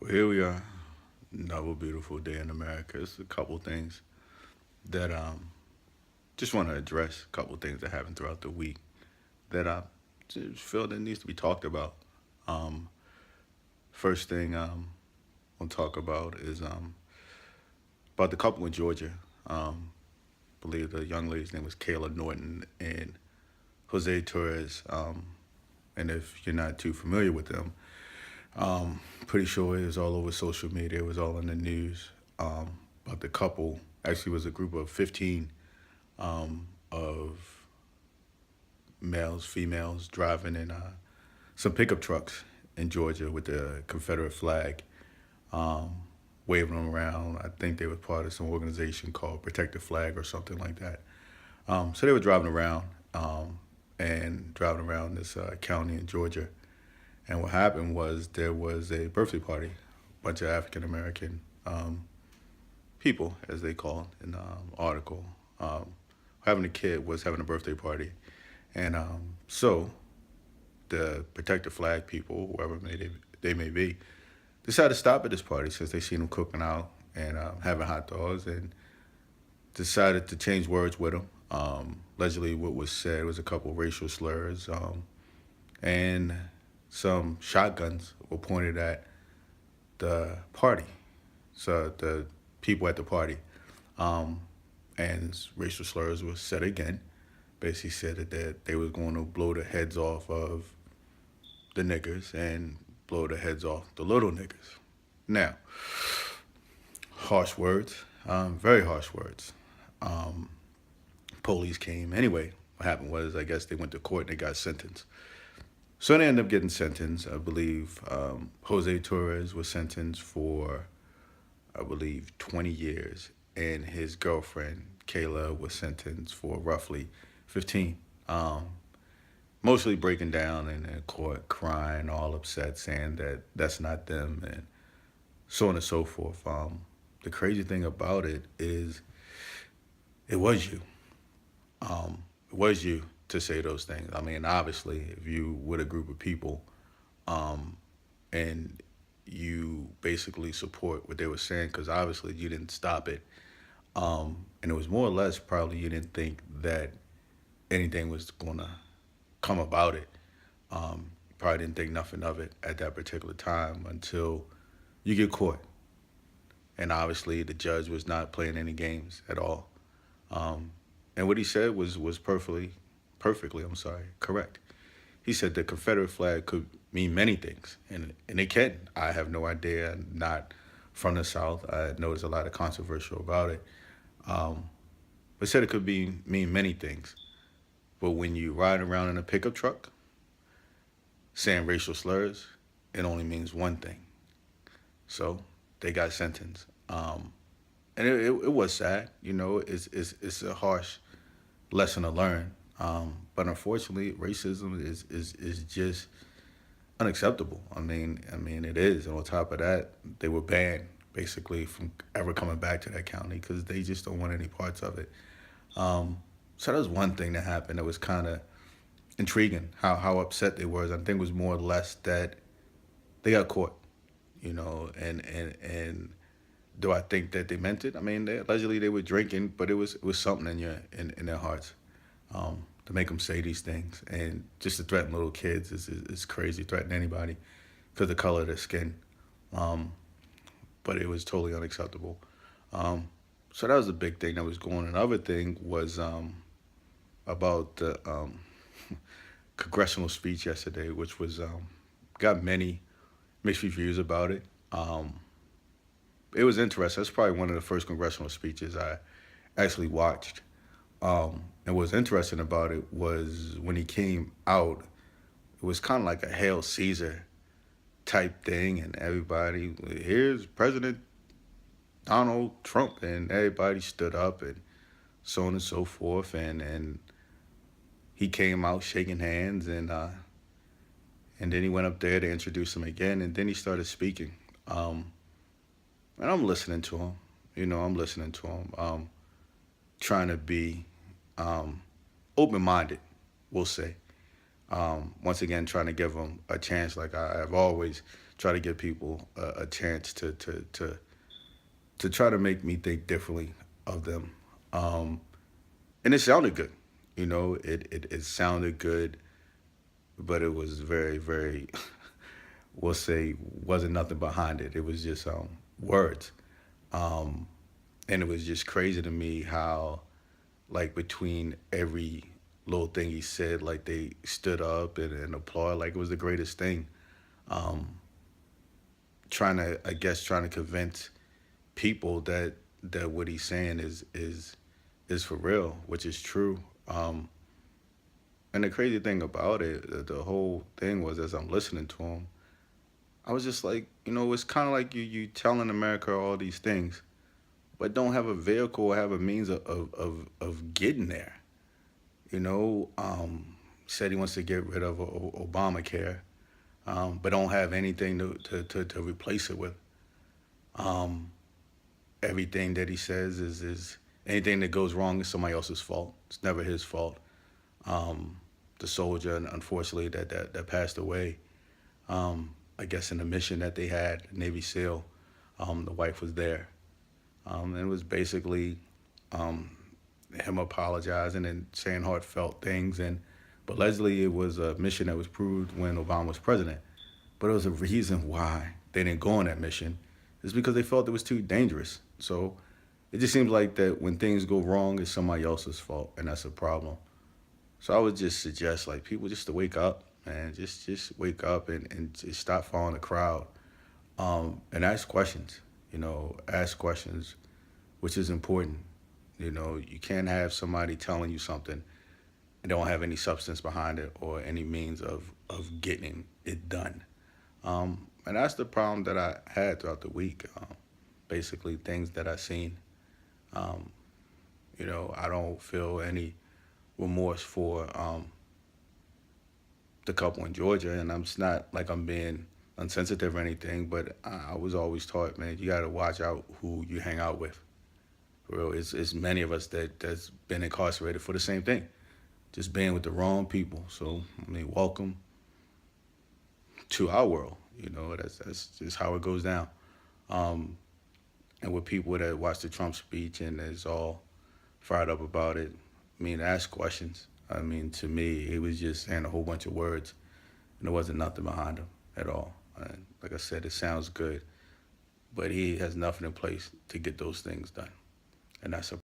Well, here we are, another beautiful day in America. It's a couple things that just want to address. A couple things that happened throughout the week that I just feel that needs to be talked about. Um, First thing I'll talk about is about the couple in Georgia. I believe the young lady's name was Kayla Norton and Jose Torres. And if you're not too familiar with them, pretty sure it was all over social media. It was all in the news. But the couple actually was a group of 15 of males, females driving in some pickup trucks in Georgia with the Confederate flag, um, waving them around. I think they were part of some organization called Protect the Flag or something like that. So they were driving around and driving around this county in Georgia. And what happened was there was a birthday party, a bunch of African American people, as they call it in the article. Um, Having a kid was having a birthday party. And so the Protect the Flag people, whoever they may be, decided to stop at this party since they seen them cooking out and having hot dogs and decided to change words with them. Allegedly, what was said was a couple racial slurs and some shotguns were pointed at the party. So the people at the party. Um, and racial slurs were said again. Basically said that they was going to blow the heads off of the niggers and blow the heads off the little niggers. Now, harsh words, very harsh words. Um, Police came. Anyway, what happened was, I guess they went to court and they got sentenced. So they ended up getting sentenced. I believe Jose Torres was sentenced for, I believe, 20 years. And his girlfriend, Kayla, was sentenced for roughly 15. Um, Mostly breaking down in court, crying, all upset, saying that that's not them, and so on and so forth. The crazy thing about it is it was you. It was you to say those things. I mean, obviously, if you with a group of people um, and you basically support what they were saying, because obviously you didn't stop it, and it was more or less probably you didn't think that anything was gonna come about it. You probably didn't think nothing of it at that particular time until you get caught. And obviously, the judge was not playing any games at all. Um, and what he said was perfectly, I'm sorry, correct. He said the Confederate flag could mean many things, and it can. I have no idea. I'm not from the South. I know there's a lot of controversial about it. Um, but said it could be mean many things. But when you ride around in a pickup truck saying racial slurs, it only means one thing. So they got sentenced. And it was sad. You know, it's a harsh lesson to learn. But unfortunately, racism is just unacceptable. I mean, it is. And on top of that, they were banned basically from ever coming back to that county because they just don't want any parts of it. Um, so that was one thing that happened that was kind of intriguing. How upset they were. I think it was more or less that they got caught. You know, and do I think that they meant it? I mean, allegedly they were drinking, but it was something in their hearts to make them say these things, and just to threaten little kids is crazy. Threaten anybody because of the color of their skin, um, but it was totally unacceptable. Um, so that was the big thing that was going on. Another thing was about the congressional speech yesterday, which was got many mixed reviews about it. It was interesting. That's probably one of the first congressional speeches I actually watched. And what's interesting about it was when he came out, it was kind of like a Hail Caesar type thing, and everybody, here's President Donald Trump, and everybody stood up and so on and so forth. And he came out shaking hands, and then he went up there to introduce him again, and then he started speaking. Um, and I'm listening to him. You know, I'm listening to him. Trying to be um, open minded, we'll say. Once again, trying to give him a chance, like I have always try to give people a chance to try to make me think differently of them. Um, and it sounded good. It sounded good, but it was very, very, we'll say, wasn't nothing behind it. It was just words. Um, and it was just crazy to me how, like, between every little thing he said, like, they stood up and applaud like it was the greatest thing. Um, trying to convince people that what he's saying is for real, which is true. And the crazy thing about it, the whole thing was, as I'm listening to him, I was just like, it's kind of like you telling America all these things, but don't have a vehicle or have a means of getting there. Said he wants to get rid of Obamacare, but don't have anything to replace it with. Um, Everything that he says is anything that goes wrong is somebody else's fault. It's never his fault. Um, the soldier, unfortunately, that passed away, I guess in the mission that they had, Navy SEAL, the wife was there. And it was basically um, him apologizing and saying heartfelt things. But Leslie, it was a mission that was proved when Obama was president. But it was a reason why they didn't go on that mission. It's because they felt it was too dangerous. So it just seems like that when things go wrong, it's somebody else's fault, and that's a problem. So I would just suggest like people just to wake up, man. Just wake up and just stop following the crowd. And ask questions. Ask questions, which is important. You can't have somebody telling you something and don't have any substance behind it or any means of getting it done. And that's the problem that I had throughout the week. Basically, things that I seen. Um, I don't feel any remorse for the couple in Georgia, and I'm just not like I'm being unsensitive or anything. But I was always taught, man, you got to watch out who you hang out with. For real, it's many of us that's been incarcerated for the same thing, just being with the wrong people. So I mean, welcome to our world. That's just how it goes down. Um, and with people that watch the Trump speech and is all fired up about it, I mean, ask questions. I mean, to me, he was just saying a whole bunch of words, and there wasn't nothing behind him at all. And like I said, it sounds good, but he has nothing in place to get those things done, and that's a